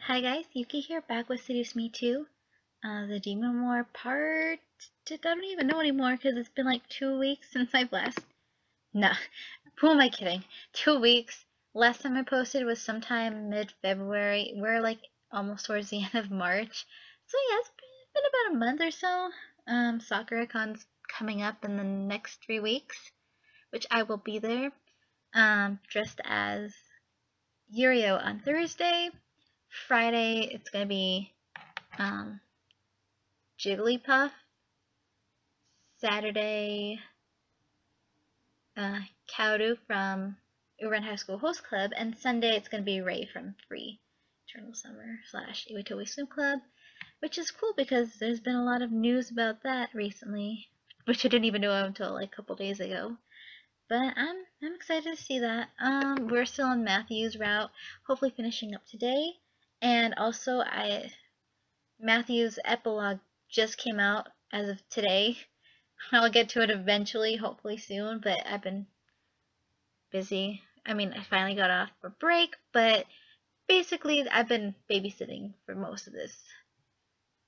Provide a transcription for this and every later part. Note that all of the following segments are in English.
Hi guys, Yuki here, back with Seduce Me Too. The Demon War part... I don't even know anymore because it's been like 2 weeks since I've last... Nah, who am I kidding? 2 weeks. Last time I posted was sometime mid-February. We're like almost towards the end of March. So yeah, it's been about a month or so. Sakura-con's coming up in the next 3 weeks, which I will be there. Dressed as Yurio on Thursday. Friday, it's going to be Jigglypuff. Saturday, Kaoru from Uran High School Host Club. And Sunday, it's going to be Ray from Free Eternal Summer / Iwatobi Swim Club, which is cool because there's been a lot of news about that recently, which I didn't even know until like a couple days ago. But I'm excited to see that. We're still on Matthew's route, hopefully finishing up today. And also, Matthew's epilogue just came out as of today. I'll get to it eventually, hopefully soon, but I've been busy. I mean, I finally got off for break, but basically I've been babysitting for most of this.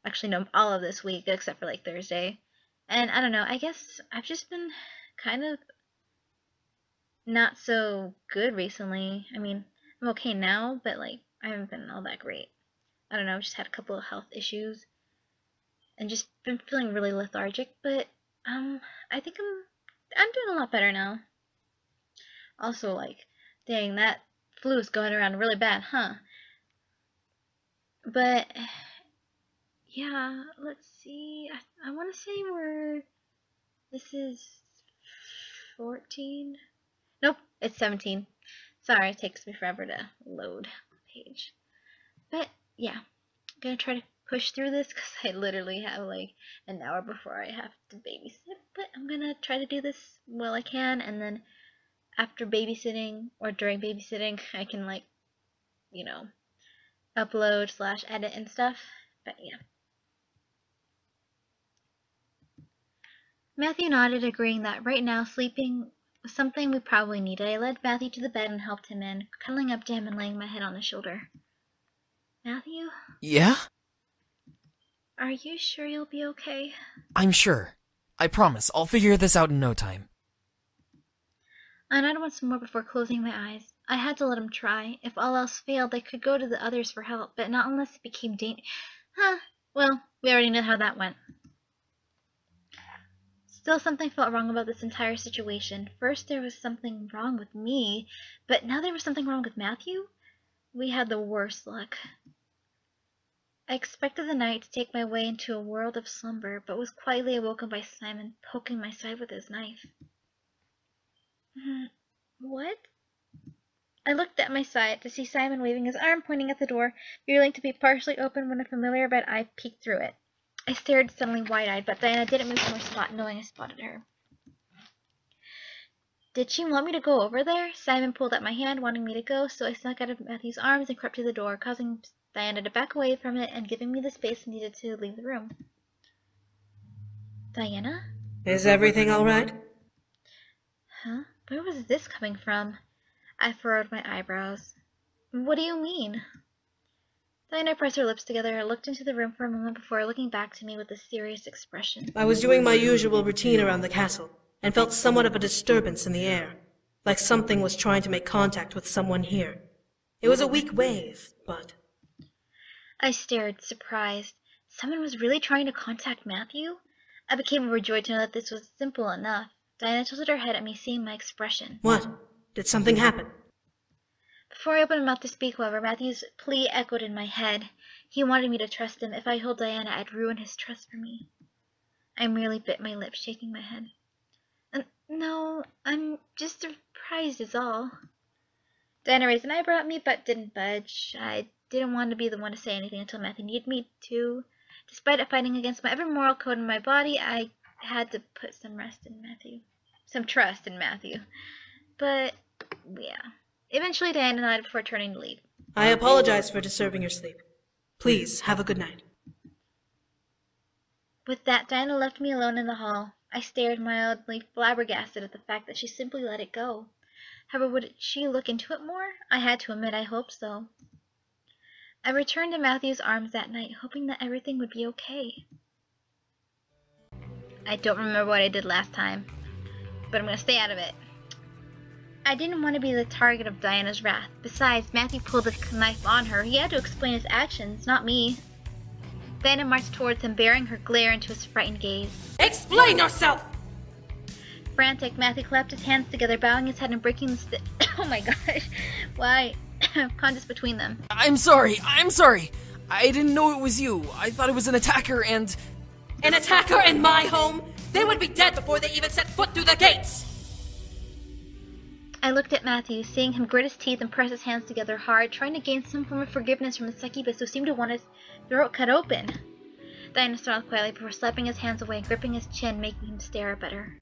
Actually, no, all of this week, except for like Thursday. And I don't know, I guess I've just been kind of not so good recently. I mean, I'm okay now, but like, I haven't been all that great. I don't know, I've just had a couple of health issues and just been feeling really lethargic, but I think I'm doing a lot better now. Also, like, dang, that flu's going around really bad, huh? But yeah, let's see. I want to say this is 14. Nope, it's 17. Sorry, it takes me forever to load the page. But yeah, I'm gonna try to push through this because I literally have like an hour before I have to babysit. But I'm gonna try to do this while I can, and then after babysitting or during babysitting, I can like, you know, upload / edit and stuff. But yeah. Matthew nodded, agreeing that right now sleeping was something we probably needed. I led Matthew to the bed and helped him in, cuddling up to him and laying my head on his shoulder. Matthew? Yeah? Are you sure you'll be okay? I'm sure. I promise, I'll figure this out in no time. I nodded once more before closing my eyes. I had to let him try. If all else failed, I could go to the others for help, but not unless it became dangerous. Well, we already know how that went. Still, something felt wrong about this entire situation. First, there was something wrong with me, but now there was something wrong with Matthew? We had the worst luck. I expected the night to take my way into a world of slumber, but was quietly awoken by Simon poking my side with his knife. What? I looked at my side to see Simon waving his arm, pointing at the door, revealing to be partially open when a familiar red eye peeked through it. I stared suddenly wide-eyed, but Diana didn't move from her spot, knowing I spotted her. Did she want me to go over there? Simon pulled at my hand, wanting me to go, so I snuck out of Matthew's arms and crept to the door, causing Diana to back away from it and giving me the space needed to leave the room. Diana? Is everything all right? Huh? Where was this coming from? I furrowed my eyebrows. What do you mean? Diana pressed her lips together and looked into the room for a moment before looking back to me with a serious expression. I was doing my usual routine around the castle, and felt somewhat of a disturbance in the air, like something was trying to make contact with someone here. It was a weak wave, but... I stared, surprised. Someone was really trying to contact Matthew? I became overjoyed to know that this was simple enough. Diana tilted her head at me, seeing my expression. What? Did something happen? Before I opened my mouth to speak, however, Matthew's plea echoed in my head. He wanted me to trust him. If I told Diana, I'd ruin his trust for me. I merely bit my lip, shaking my head. No, I'm just surprised is all. Diana raised an eyebrow at me, but didn't budge. I didn't want to be the one to say anything until Matthew needed me to. Despite fighting against my every moral code in my body, I had to put some trust in Matthew. But, yeah. Eventually, Diana nodded before turning to leave. I apologize for disturbing your sleep. Please, have a good night. With that, Diana left me alone in the hall. I stared, mildly flabbergasted at the fact that she simply let it go. However, would she look into it more? I had to admit I hoped so. I returned to Matthew's arms that night, hoping that everything would be okay. I don't remember what I did last time, but I'm gonna stay out of it. I didn't want to be the target of Diana's wrath. Besides, Matthew pulled the knife on her. He had to explain his actions, not me. Diana marched towards him, bearing her glare into his frightened gaze. Explain yourself! Frantic, Matthew clapped his hands together, bowing his head and breaking the stick. Oh my gosh. Why? Contest between them. I'm sorry. I didn't know it was you. I thought it was an attacker and... An attacker in my home? They would be dead before they even set foot through the gates! I looked at Matthew, seeing him grit his teeth and press his hands together hard, trying to gain some form of forgiveness from the succubus who seemed to want his throat cut open. Diana snarled quietly before slapping his hands away and gripping his chin, making him stare up at her.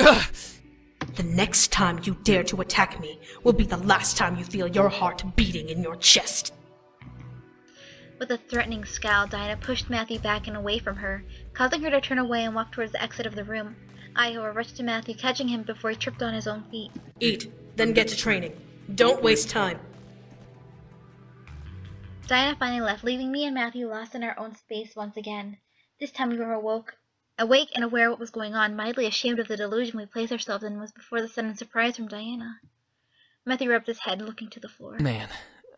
The next time you dare to attack me will be the last time you feel your heart beating in your chest. With a threatening scowl, Diana pushed Matthew back and away from her, causing her to turn away and walk towards the exit of the room. I, however, rushed to Matthew, catching him before he tripped on his own feet. Eat, then get to training. Don't waste time. Diana finally left, leaving me and Matthew lost in our own space once again. This time we were awake and aware of what was going on, mightily ashamed of the delusion we placed ourselves in was before the sudden surprise from Diana. Matthew rubbed his head, looking to the floor. Man,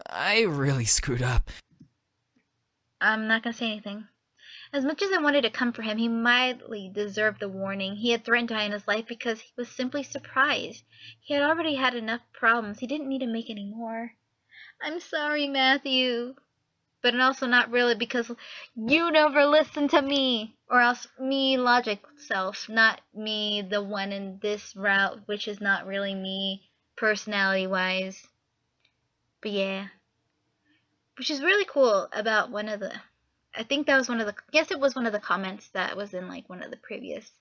I really screwed up. I'm not going to say anything. As much as I wanted to comfort him, he mildly deserved the warning. He had threatened Diana's life because he was simply surprised. He had already had enough problems. He didn't need to make any more. I'm sorry, Matthew. But also not really, because you never listened to me. Or else me, logic self, not me, the one in this route, which is not really me, personality-wise. But yeah. Which is really cool about one of the... I think that was one of the... Yes, it was one of the comments that was in, like, one of the previous...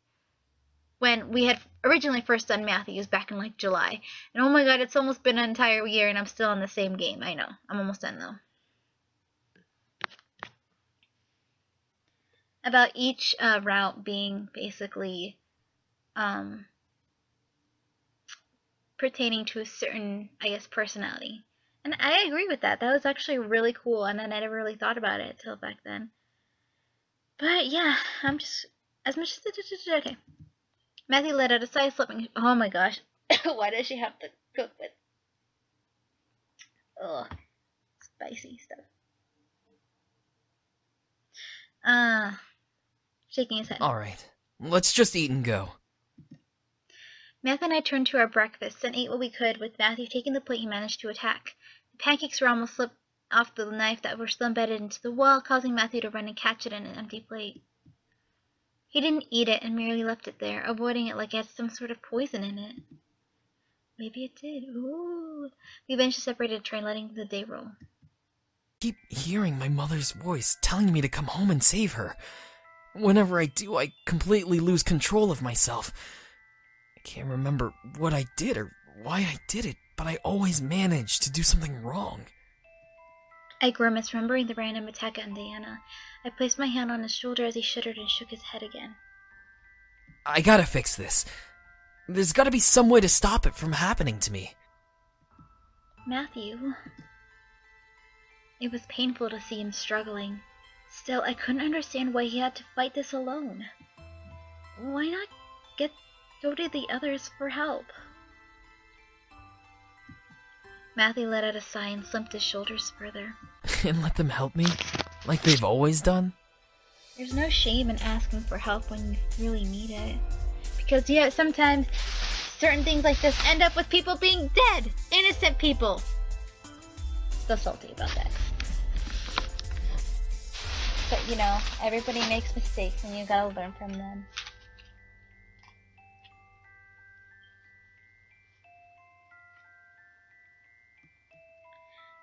When we had originally first done Matthews back in, like, July. And oh my god, it's almost been an entire year and I'm still in the same game. I know. I'm almost done, though. About each route being basically pertaining to a certain, I guess, personality. And I agree with that. That was actually really cool, and I never really thought about it till back then. But yeah, I'm just as much as okay. Matthew let out a sigh, slipping. Oh my gosh, why does she have to cook with? Ugh, spicy stuff. Shaking his head. All right, let's just eat and go. Matthew and I turned to our breakfasts and ate what we could, with Matthew taking the plate he managed to attack. The pancakes were almost slipped off the knife that were still embedded into the wall, causing Matthew to run and catch it in an empty plate. He didn't eat it and merely left it there, avoiding it like it had some sort of poison in it. Maybe it did. Ooh. We eventually separated the train, letting the day roll. I keep hearing my mother's voice telling me to come home and save her. Whenever I do, I completely lose control of myself. I can't remember what I did or why I did it, but I always manage to do something wrong. I grimaced, remembering the random attack on Diana. I placed my hand on his shoulder as he shuddered and shook his head again. I gotta fix this. There's gotta be some way to stop it from happening to me. Matthew. It was painful to see him struggling. Still, I couldn't understand why he had to fight this alone. Why not go to the others for help? Matthew let out a sigh and slumped his shoulders further. And let them help me? Like they've always done? There's no shame in asking for help when you really need it. Because, yeah, sometimes certain things like this end up with people being dead! Innocent people! Still salty about that. But, you know, everybody makes mistakes and you gotta learn from them.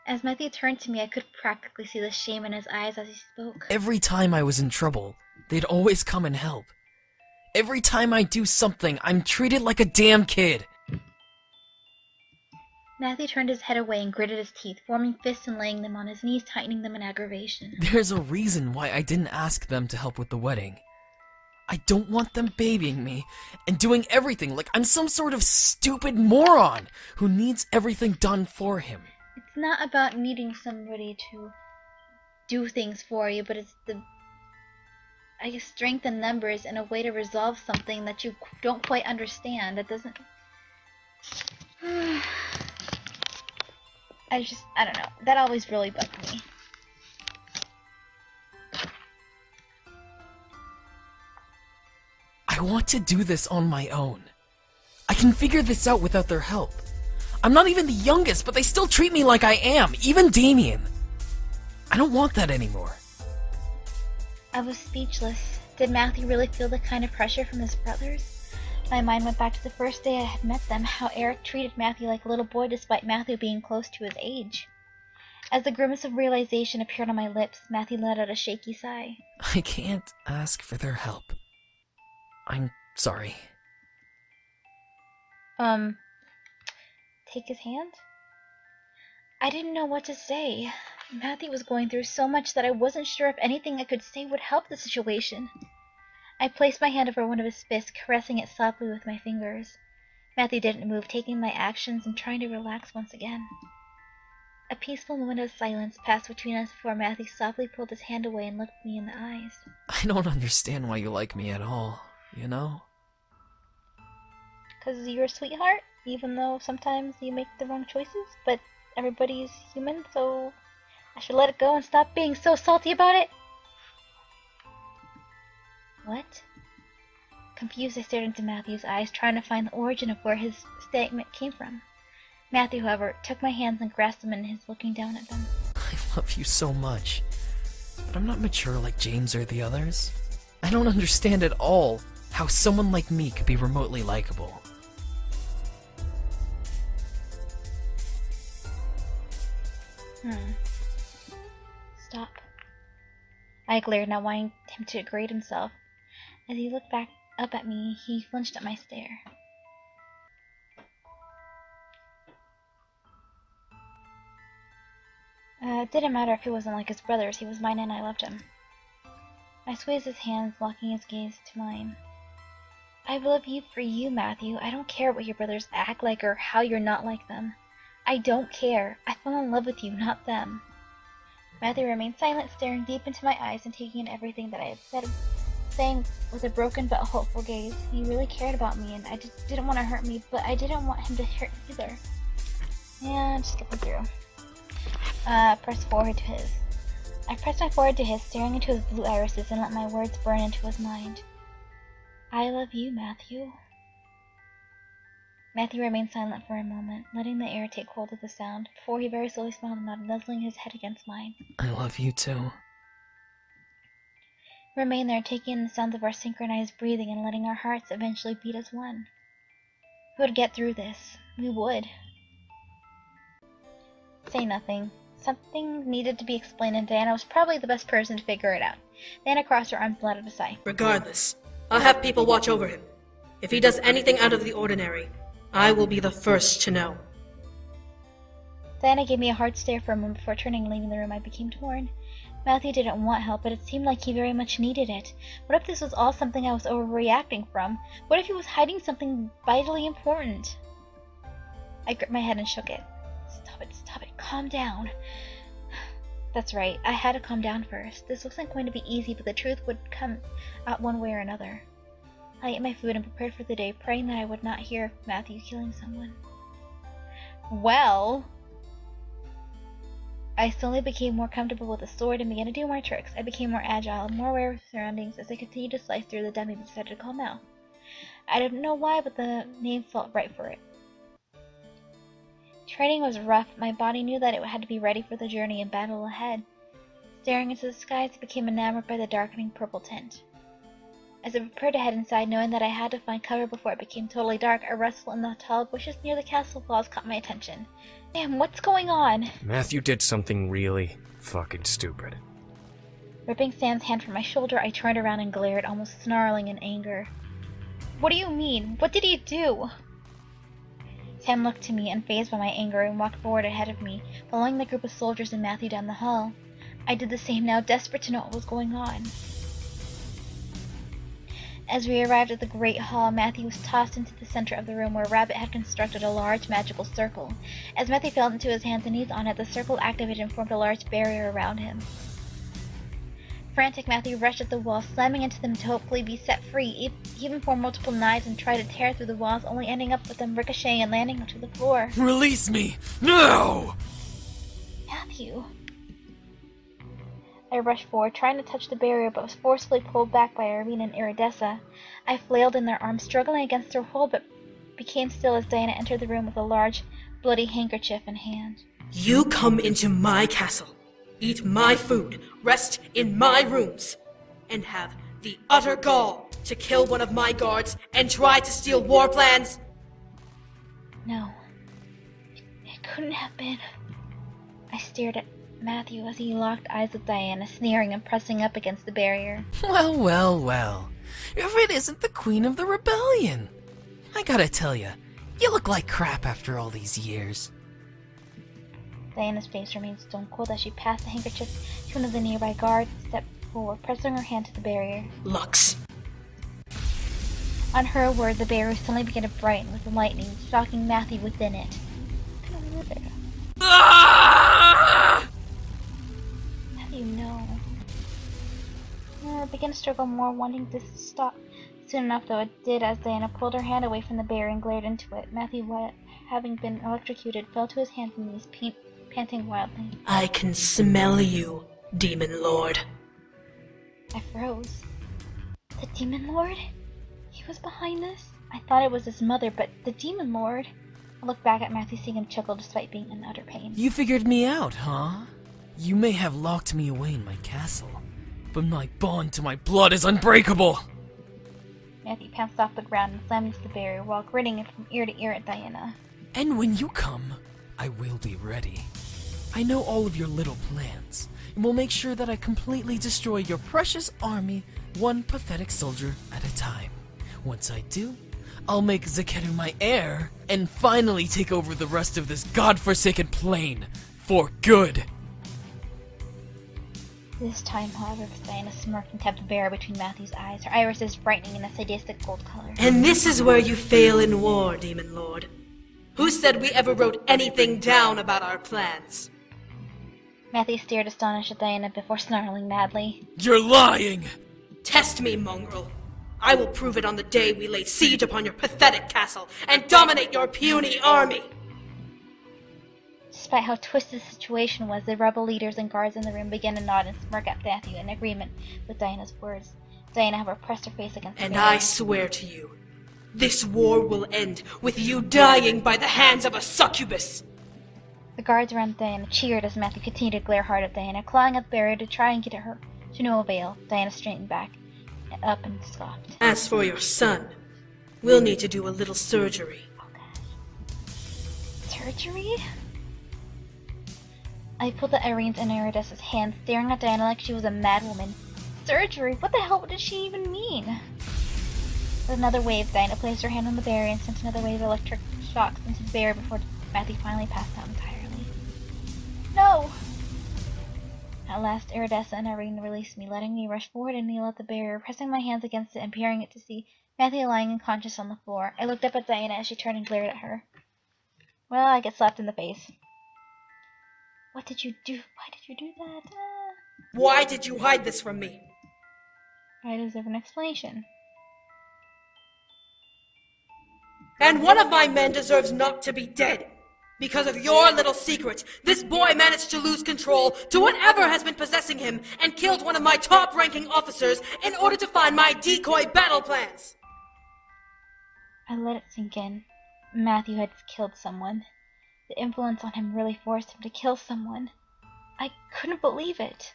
As Matthew turned to me, I could practically see the shame in his eyes as he spoke. Every time I was in trouble, they'd always come and help. Every time I do something, I'm treated like a damn kid. Matthew turned his head away and gritted his teeth, forming fists and laying them on his knees, tightening them in aggravation. There's a reason why I didn't ask them to help with the wedding. I don't want them babying me and doing everything like I'm some sort of stupid moron who needs everything done for him. It's not about needing somebody to do things for you, but it's the, I guess, strength in numbers and a way to resolve something that you don't quite understand. That doesn't. I don't know. That always really bugged me. I want to do this on my own. I can figure this out without their help. I'm not even the youngest, but they still treat me like I am, even Damien. I don't want that anymore. I was speechless. Did Matthew really feel the kind of pressure from his brothers? My mind went back to the first day I had met them, how Eric treated Matthew like a little boy despite Matthew being close to his age. As the grimace of realization appeared on my lips, Matthew let out a shaky sigh. I can't ask for their help. I'm sorry. Take his hand? I didn't know what to say. Matthew was going through so much that I wasn't sure if anything I could say would help the situation. I placed my hand over one of his fists, caressing it softly with my fingers. Matthew didn't move, taking my actions and trying to relax once again. A peaceful moment of silence passed between us before Matthew softly pulled his hand away and looked me in the eyes. I don't understand why you like me at all, you know? 'Cause you're a sweetheart, even though sometimes you make the wrong choices, but everybody's human, so I should let it go and stop being so salty about it? What? Confused, I stared into Matthew's eyes, trying to find the origin of where his statement came from. Matthew, however, took my hands and grasped them in his, looking down at them. I love you so much, but I'm not mature like James or the others. I don't understand at all how someone like me could be remotely likable. Stop. I glared, not wanting him to degrade himself. As he looked back up at me, he flinched at my stare. It didn't matter if he wasn't like his brothers, he was mine and I loved him. I squeezed his hands, locking his gaze to mine. I love you for you, Matthew. I don't care what your brothers act like or how you're not like them. I don't care. I fell in love with you, not them. Matthew remained silent, staring deep into my eyes and taking in everything that I had said, saying with a broken but hopeful gaze. He really cared about me, and I just didn't want to hurt me, but I didn't want him to hurt either. And skipping through. Press forward to his. I pressed my forehead to his, staring into his blue irises, and let my words burn into his mind. I love you, Matthew. Matthew remained silent for a moment, letting the air take hold of the sound, before he very slowly smiled and nodded, nuzzling his head against mine. I love you too. We remained there, taking in the sounds of our synchronized breathing and letting our hearts eventually beat as one. We would get through this. We would. Say nothing. Something needed to be explained, and Diana was probably the best person to figure it out. Diana crossed her arms and let out a sigh. Regardless, I'll have people watch over him. If he does anything out of the ordinary, I will be the first to know. Diana gave me a hard stare for a moment before turning and leaving the room. I became torn. Matthew didn't want help, but it seemed like he very much needed it. What if this was all something I was overreacting from? What if he was hiding something vitally important? I gripped my head and shook it. Stop it, calm down. That's right, I had to calm down first. This wasn't going to be easy, but the truth would come out one way or another. I ate my food and prepared for the day, praying that I would not hear of Matthew killing someone. Well, I slowly became more comfortable with the sword and began to do more tricks. I became more agile and more aware of surroundings as I continued to slice through the dummy we decided to call Mel. I didn't know why, but the name felt right for it. Training was rough. My body knew that it had to be ready for the journey and battle ahead. Staring into the skies, I became enamored by the darkening purple tint. As I prepared to head inside, knowing that I had to find cover before it became totally dark, a rustle in the tall bushes near the castle walls caught my attention. Damn, what's going on? Matthew did something really fucking stupid. Ripping Sam's hand from my shoulder, I turned around and glared, almost snarling in anger. What do you mean? What did he do? Sam looked to me, unfazed by my anger, and walked forward ahead of me, following the group of soldiers and Matthew down the hall. I did the same now, desperate to know what was going on. As we arrived at the great hall, Matthew was tossed into the center of the room where Rabbit had constructed a large magical circle. As Matthew fell into his hands and knees on it, the circle activated and formed a large barrier around him. Frantic, Matthew rushed at the walls, slamming into them to hopefully be set free. He even formed multiple knives and tried to tear through the walls, only ending up with them ricocheting and landing onto the floor. Release me! No! Matthew. I rushed forward, trying to touch the barrier, but was forcefully pulled back by Irene and Iridessa. I flailed in their arms, struggling against their hold, but became still as Diana entered the room with a large, bloody handkerchief in hand. You come into my castle, eat my food, rest in my rooms, and have the utter gall to kill one of my guards and try to steal war plans? No. It couldn't have been. I stared at Matthew as he locked eyes with Diana, sneering and pressing up against the barrier. Well, well, well. If it isn't the Queen of the Rebellion. I gotta tell ya, you look like crap after all these years. Diana's face remained stone cold as she passed the handkerchief to one of the nearby guards and stepped forward, pressing her hand to the barrier. Lux. On her word, the barrier suddenly began to brighten with lightning, shocking Matthew within it. Ah! Matthew, no. I began to struggle more, wanting to stop. Soon enough, though, it did, as Diana pulled her hand away from the barrier and glared into it. Matthew, having been electrocuted, fell to his hands and knees, panting wildly. I can smell you, Demon Lord. I froze. The Demon Lord? He was behind this? I thought it was his mother, but the Demon Lord? I looked back at Matthew, seeing him chuckle despite being in utter pain. You figured me out, huh? You may have locked me away in my castle, but my bond to my blood is unbreakable! Matthew pounced off the ground and slammed into the barrier while grinning from ear to ear at Diana. And when you come, I will be ready. I know all of your little plans, and will make sure that I completely destroy your precious army, one pathetic soldier at a time. Once I do, I'll make Zakeru my heir, and finally take over the rest of this godforsaken plane, for good! This time, however, Diana smirked and tapped the barrier between Matthew's eyes, her irises brightening in a sadistic gold color. And this is where you fail in war, Demon Lord. Who said we ever wrote anything down about our plans? Matthew stared astonished at Diana before snarling madly. You're lying! Test me, mongrel. I will prove it on the day we lay siege upon your pathetic castle and dominate your puny army! Despite how twisted the situation was, the rebel leaders and guards in the room began to nod and smirk at Matthew in agreement with Diana's words. Diana, however, pressed her face against the And barrier. I swear to you, this war will end with you dying by the hands of a succubus! The guards around Diana cheered as Matthew continued to glare hard at Diana, clawing at the barrier to try and get at her. To no avail. Diana straightened back and up and scoffed. As for your son, we'll need to do a little surgery. Oh gosh. Surgery? I pulled at Irene's and Iridessa's hand, staring at Diana like she was a madwoman. Surgery? What the hell did she even mean? With another wave, Diana placed her hand on the barrier and sent another wave of electric shocks into the barrier before Matthew finally passed out entirely. No! At last, Iridessa and Irene released me, letting me rush forward and kneel at the barrier, pressing my hands against it and peering it to see Matthew lying unconscious on the floor. I looked up at Diana as she turned and glared at her. Well, I get slapped in the face. What did you do? Why did you do that? Why did you hide this from me? I deserve an explanation. And one of my men deserves not to be dead. Because of your little secret, this boy managed to lose control to whatever has been possessing him and killed one of my top-ranking officers in order to find my decoy battle plans. I let it sink in. Matthew had killed someone. The influence on him really forced him to kill someone. I couldn't believe it.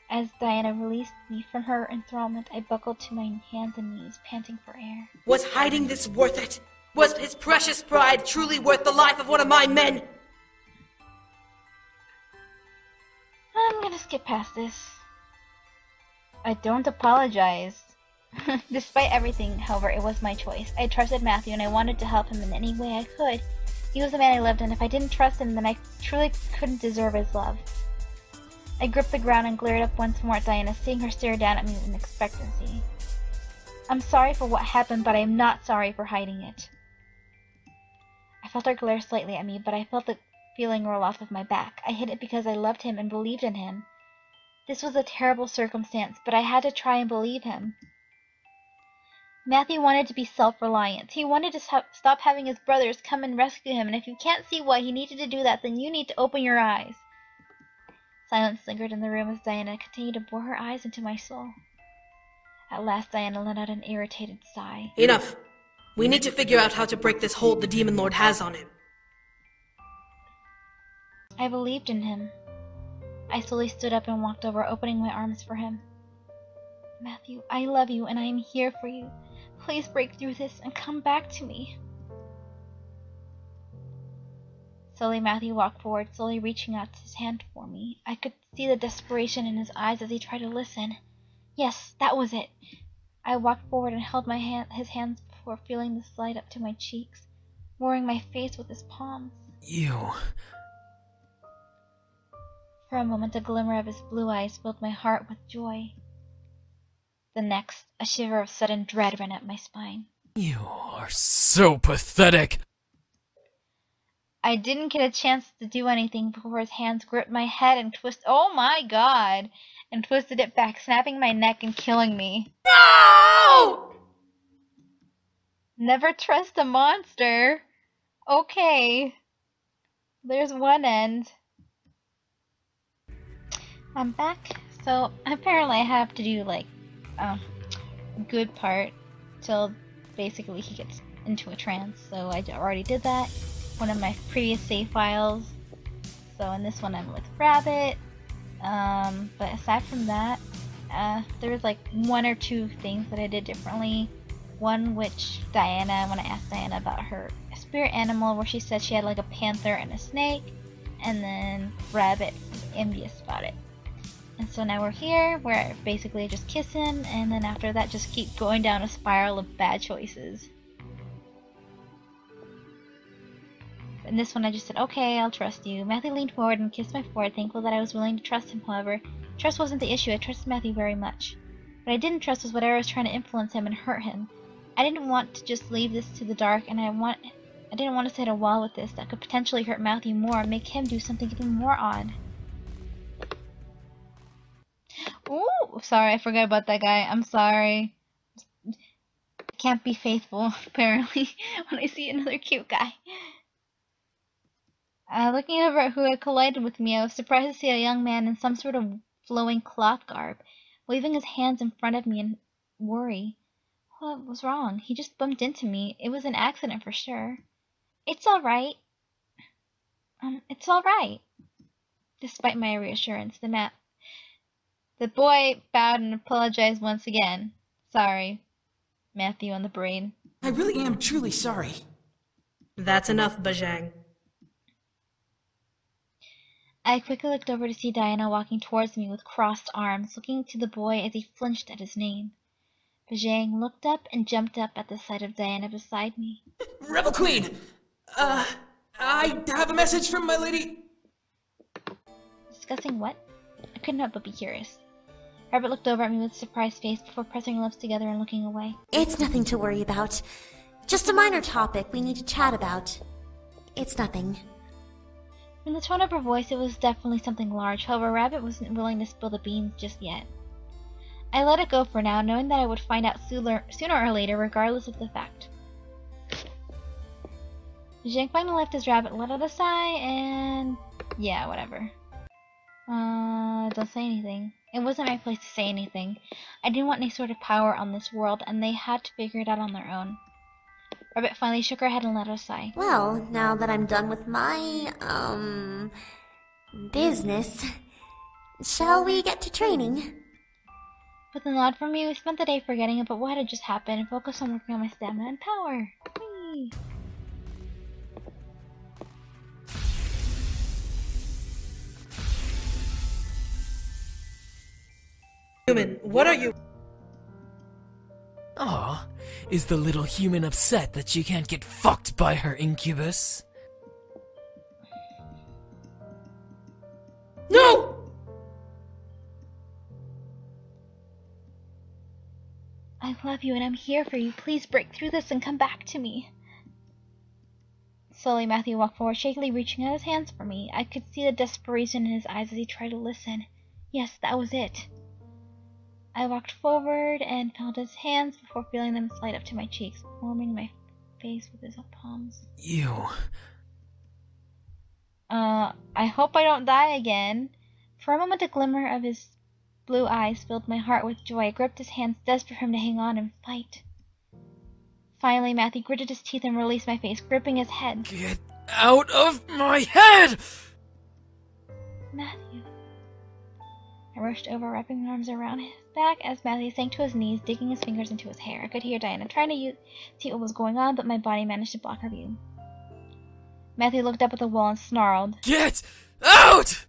As Diana released me from her enthrallment, I buckled to my hands and knees, panting for air. Was hiding this worth it? Was his precious pride truly worth the life of one of my men? I'm gonna skip past this. I don't apologize. Despite everything, however, it was my choice. I trusted Matthew and I wanted to help him in any way I could. He was the man I loved, and if I didn't trust him, then I truly couldn't deserve his love. I gripped the ground and glared up once more at Diana, seeing her stare down at me in expectancy. I'm sorry for what happened, but I am not sorry for hiding it. I felt her glare slightly at me, but I felt the feeling roll off of my back. I hid it because I loved him and believed in him. This was a terrible circumstance, but I had to try and believe him. Matthew wanted to be self-reliant. He wanted to stop having his brothers come and rescue him, and if you can't see why he needed to do that, then you need to open your eyes. Silence lingered in the room as Diana continued to bore her eyes into my soul. At last, Diana let out an irritated sigh. Enough. We need to figure out how to break this hold the Demon Lord has on him. I believed in him. I slowly stood up and walked over, opening my arms for him. Matthew, I love you and I am here for you. Please break through this and come back to me. Slowly, Matthew walked forward, slowly reaching out his hand for me. I could see the desperation in his eyes as he tried to listen. Yes, that was it. I walked forward and held his hands before feeling the slide up to my cheeks, warming my face with his palms. You... For a moment, a glimmer of his blue eyes filled my heart with joy. The next, a shiver of sudden dread ran up my spine. You are so pathetic! I didn't get a chance to do anything before his hands gripped my head and oh my god! And twisted it back, snapping my neck and killing me. No! Never trust a monster. Okay. There's one end. I'm back. So apparently I have to do like good part till basically he gets into a trance. So I already did that. One of my previous save files. So in this one I'm with Rabbit. But aside from that, there was like one or two things that I did differently. One which Diana, when I asked Diana about her spirit animal, where she said she had like a panther and a snake, and then Rabbit was envious about it. And so now we're here, where basically I just kiss him, and then after that just keep going down a spiral of bad choices. In this one I just said, okay, I'll trust you. Matthew leaned forward and kissed my forehead, thankful that I was willing to trust him, however. Trust wasn't the issue, I trusted Matthew very much. What I didn't trust was whatever was trying to influence him and hurt him. I didn't want to just leave this to the dark, and I didn't want to hit a wall with this that could potentially hurt Matthew more and make him do something even more odd. Ooh, sorry, I forgot about that guy. I'm sorry. I can't be faithful, apparently, when I see another cute guy. Looking over at who had collided with me, I was surprised to see a young man in some sort of flowing cloth garb, waving his hands in front of me in worry. What was wrong? He just bumped into me. It was an accident for sure. It's alright. It's alright. Despite my reassurance, the boy bowed and apologized once again. Sorry, Matthew on the brain. I really am truly sorry. That's enough, Bajang. I quickly looked over to see Diana walking towards me with crossed arms, looking to the boy as he flinched at his name. Bajang looked up and jumped up at the sight of Diana beside me. Rebel Queen! I have a message from my lady. Discussing what? I couldn't help but be curious. Herbert looked over at me with a surprised face before pressing her lips together and looking away. It's nothing to worry about. Just a minor topic we need to chat about. It's nothing. From the tone of her voice, it was definitely something large. However, Rabbit wasn't willing to spill the beans just yet. I let it go for now, knowing that I would find out sooner or later, regardless of the fact. Zhang finally left his rabbit, let out a sigh, and yeah, whatever. Don't say anything. It wasn't my place to say anything. I didn't want any sort of power on this world, and they had to figure it out on their own. Rabbit finally shook her head and let out a sigh. Well, now that I'm done with my, business, shall we get to training? With a nod from me, we spent the day forgetting about what had just happened and focused on working on my stamina and power. Whee! Human, what are you? Aw, is the little human upset that she can't get fucked by her incubus? No! I love you and I'm here for you. Please break through this and come back to me. Slowly, Matthew walked forward, shakily reaching out his hands for me. I could see the desperation in his eyes as he tried to listen. Yes, that was it. I walked forward and felt his hands before feeling them slide up to my cheeks, warming my face with his palms. You. I hope I don't die again. For a moment, a glimmer of his blue eyes filled my heart with joy. I gripped his hands, desperate for him to hang on and fight. Finally, Matthew gritted his teeth and released my face, gripping his head. Get out of my head! Matthew. I rushed over, wrapping my arms around his back as Matthew sank to his knees, digging his fingers into his hair. I could hear Diana trying to see what was going on, but my body managed to block her view. Matthew looked up at the wall and snarled. Get out!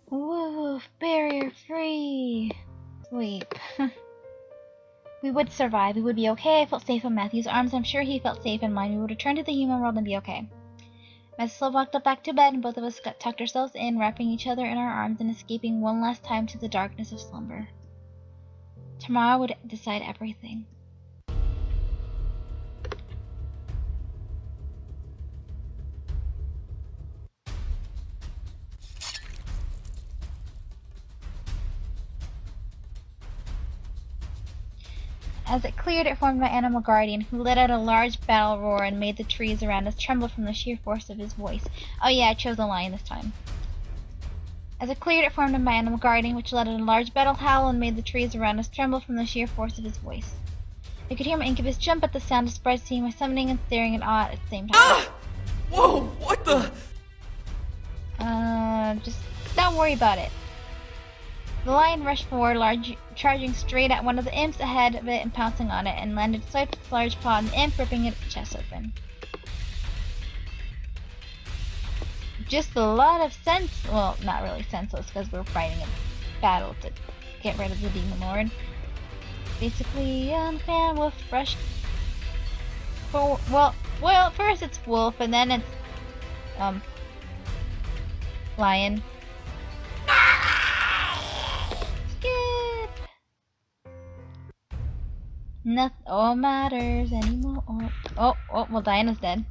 Woof, barrier free. Sleep. We would survive. We would be okay. I felt safe in Matthew's arms. I'm sure he felt safe in mine. We would return to the human world and be okay. Matthew walked up back to bed, and both of us tucked ourselves in, wrapping each other in our arms and escaping one last time to the darkness of slumber. Tomorrow would decide everything. As it cleared, it formed my animal guardian, who let out a large battle roar and made the trees around us tremble from the sheer force of his voice. Oh yeah, I chose a lion this time. As it cleared, it formed my animal guardian, which let out a large battle howl and made the trees around us tremble from the sheer force of his voice. I could hear my incubus jump at the sound, despite seeing my summoning and staring in awe at the same time. Ah! Whoa, what the? Just don't worry about it. The lion rushed forward, charging straight at one of the imps ahead of it and pouncing on it, and landed swiped its large paw on the imp, ripping its chest open. Just a lot of sense. Well, not really senseless, because we're fighting a battle to get rid of the demon lord. Basically, man, wolf rushed. Well, first it's wolf, and then it's lion. Skip. Nothing matters anymore. Well, Diana's dead.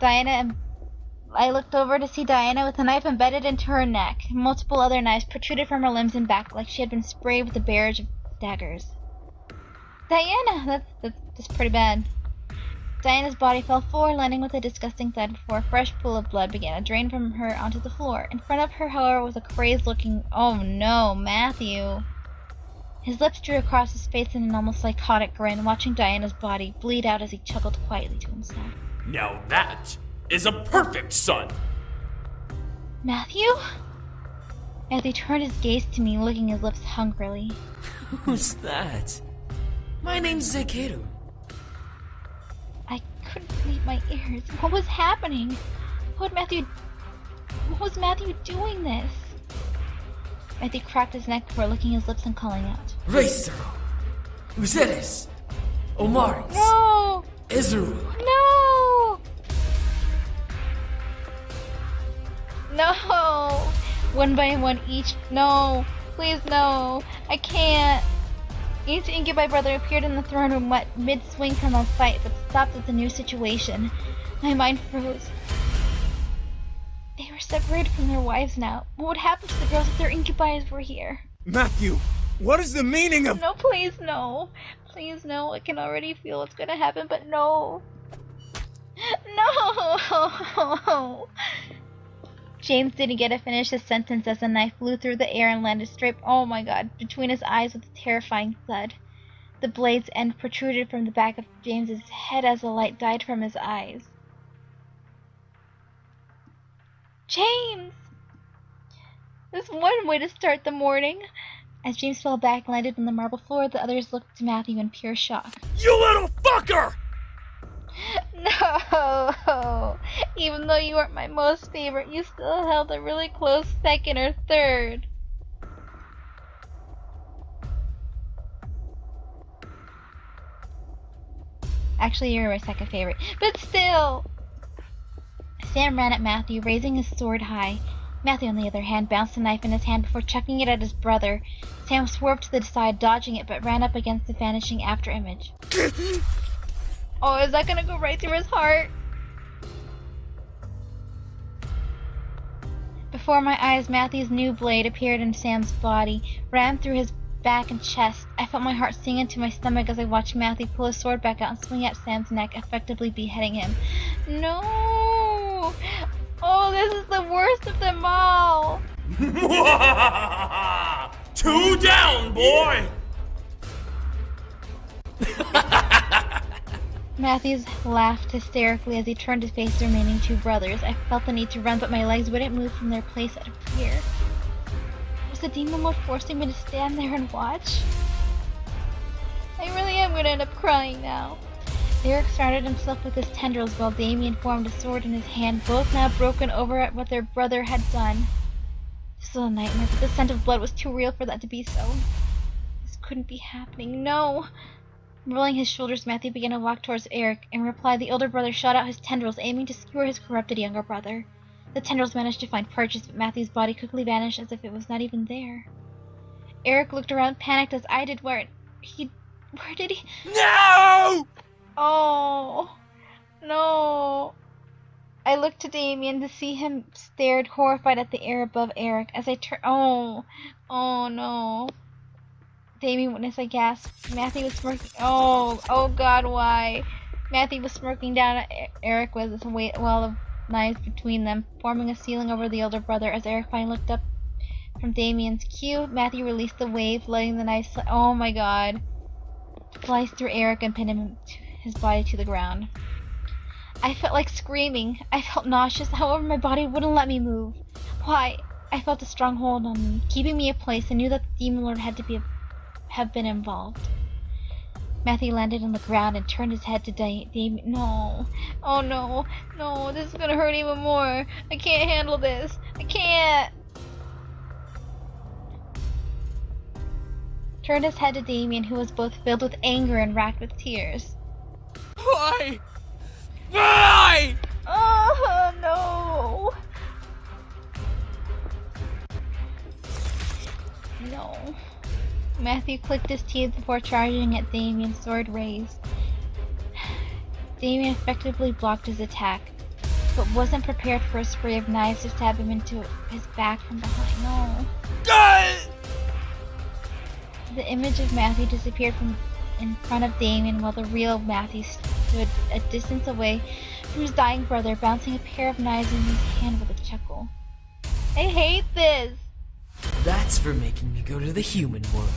I looked over to see Diana with a knife embedded into her neck. Multiple other knives protruded from her limbs and back like she had been sprayed with a barrage of daggers. Diana! That's pretty bad. Diana's body fell forward, landing with a disgusting thud before a fresh pool of blood began to drain from her onto the floor. In front of her, however, was a crazed-looking, oh no, Matthew. His lips drew across his face in an almost psychotic grin, watching Diana's body bleed out as he chuckled quietly to himself. Now that is a perfect son! Matthew? Matthew turned his gaze to me, licking his lips hungrily. Who's that? My name's Zekiru. I couldn't believe my ears. What was happening? What was Matthew doing this? Matthew cracked his neck before licking his lips and calling out. Racer! Uzeres! Omaris! No! Ezreal! No! No! One by one each. No! Please no! I can't! Each incubi brother appeared in the throne room mid-swing from a fight, but stopped at the new situation. My mind froze. They were separated from their wives now. What would happen to the girls if their incubi were here? Matthew, what is the meaning of— No, please, no. Please, no. I can already feel what's gonna happen, but no. No! James didn't get to finish his sentence as the knife flew through the air and landed straight, oh my god, between his eyes with a terrifying thud. The blade's end protruded from the back of James's head as the light died from his eyes. James! There's one way to start the morning. As James fell back and landed on the marble floor, the others looked to Matthew in pure shock. You little fucker! No! Even though you weren't my most favorite, you still held a really close second or third. Actually, you were my second favorite. But still! Sam ran at Matthew, raising his sword high. Matthew, on the other hand, bounced the knife in his hand before chucking it at his brother. Sam swerved to the side, dodging it, but ran up against the vanishing afterimage. Oh, is that gonna go right through his heart? Before my eyes, Matthew's new blade appeared in Sam's body, rammed through his back and chest. I felt my heart sink into my stomach as I watched Matthew pull his sword back out and swing at Sam's neck, effectively beheading him. No! Oh, this is the worst of them all! 2 down, boy! Matthews laughed hysterically as he turned to face the remaining 2 brothers. I felt the need to run, but my legs wouldn't move from their place out of fear. Was the demon lord forcing me to stand there and watch? I really am gonna end up crying now. Eric surrounded himself with his tendrils while Damien formed a sword in his hand, both now broken over at what their brother had done. This was a nightmare, but the scent of blood was too real for that to be so. This couldn't be happening. No! Rolling his shoulders, Matthew began to walk towards Eric. In reply, the older brother shot out his tendrils, aiming to skewer his corrupted younger brother. The tendrils managed to find purchase, but Matthew's body quickly vanished as if it was not even there. Eric looked around, panicked as I did. Where did he? No! Oh, no. I looked to Damien to see him stared horrified at the air above Eric as I turned. Oh no. Damien witnessed, I gasped. Matthew was smirking. Oh God, why? Matthew was smirking down at Eric with a wall of knives between them, forming a ceiling over the older brother. As Eric finally looked up from Damien's cue, Matthew released the wave, letting the knife oh my God, slice through Eric and pin his body to the ground. I felt like screaming. I felt nauseous, however my body wouldn't let me move. Why? I felt a strong hold on me, keeping me in place. I knew that the demon lord had to have been involved. Matthew landed on the ground and turned his head to Damien. No. Oh no. No, this is gonna hurt even more. I can't handle this. I can't. Turned his head to Damien, who was both filled with anger and racked with tears. Why? Why? Oh no. No. Matthew clicked his teeth before charging at Damien, sword raised. Damien effectively blocked his attack, but wasn't prepared for a spray of knives to stab him into his back from behind. No. The image of Matthew disappeared from in front of Damien while the real Matthew stood a distance away from his dying brother, bouncing a pair of knives in his hand with a chuckle. I hate this! That's for making me go to the human world.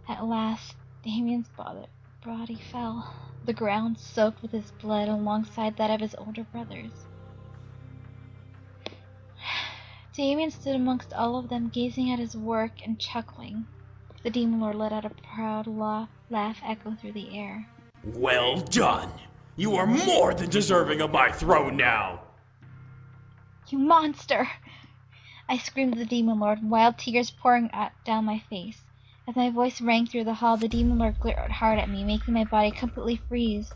At last, Damien's body fell, the ground soaked with his blood alongside that of his older brothers. Damien stood amongst all of them, gazing at his work and chuckling. The demon lord let out a proud laugh echo through the air. Well done! You are more than deserving of my throne now! You monster! I screamed at the demon lord, wild tears pouring down my face. As my voice rang through the hall, the demon lord glared hard at me, making my body completely freeze.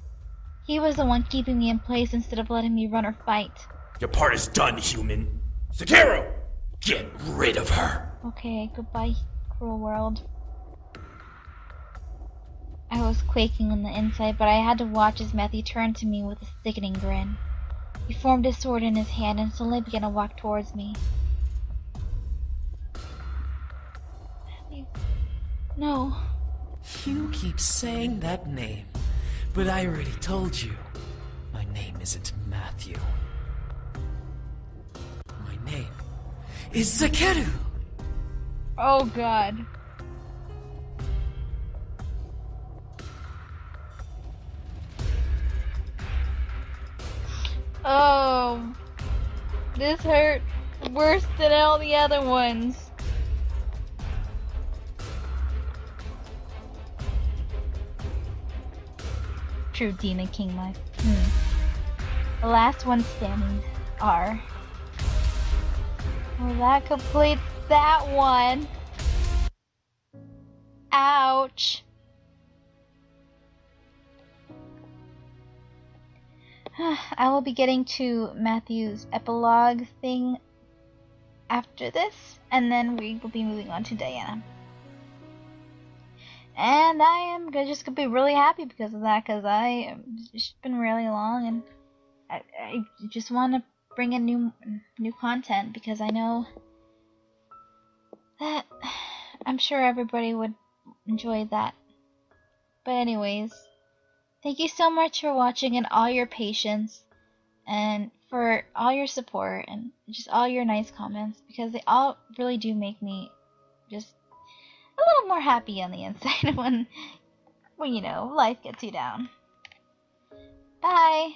He was the one keeping me in place instead of letting me run or fight. Your part is done, human. Sekiro! Get rid of her! Okay, goodbye, cruel world. I was quaking on the inside, but I had to watch as Matthew turned to me with a sickening grin. He formed his sword in his hand and slowly began to walk towards me. Matthew. No. You keep saying that name, but I already told you. My name isn't Matthew. My name is Zakeru! Oh God. Oh. This hurt worse than all the other ones. True Demon King life. The last one standing are. Well, that completes that one. Ouch. I will be getting to Matthew's epilogue thing after this, and then we will be moving on to Diana. And I am just gonna be really happy because of that, because it's been really long, and I just want to bring in new content, because I know that I'm sure everybody would enjoy that. But anyways, thank you so much for watching and all your patience and for all your support and just all your nice comments, because they all really do make me just a little more happy on the inside when you know, life gets you down. Bye!